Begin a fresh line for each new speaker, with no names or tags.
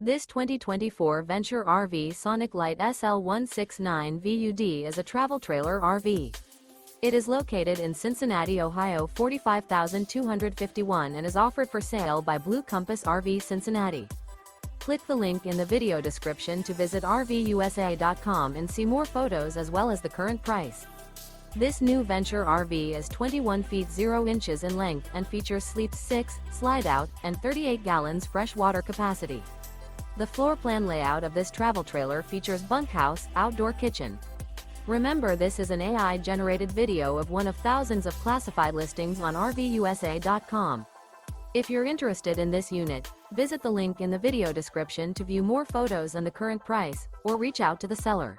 This 2024 Venture RV Sonic Lite SL169 VUD is a travel trailer RV. It is located in Cincinnati, Ohio 45251 and is offered for sale by Blue Compass RV Cincinnati. Click the link in the video description to visit RVUSA.com and see more photos as well as the current price. This new Venture RV is 21 feet 0 inches in length and features sleep 6, slide-out, and 38 gallons fresh water capacity. The floor plan layout of this travel trailer features bunkhouse, outdoor kitchen. Remember, this is an AI-generated video of one of thousands of classified listings on RVUSA.com. If you're interested in this unit, visit the link in the video description to view more photos and the current price, or reach out to the seller.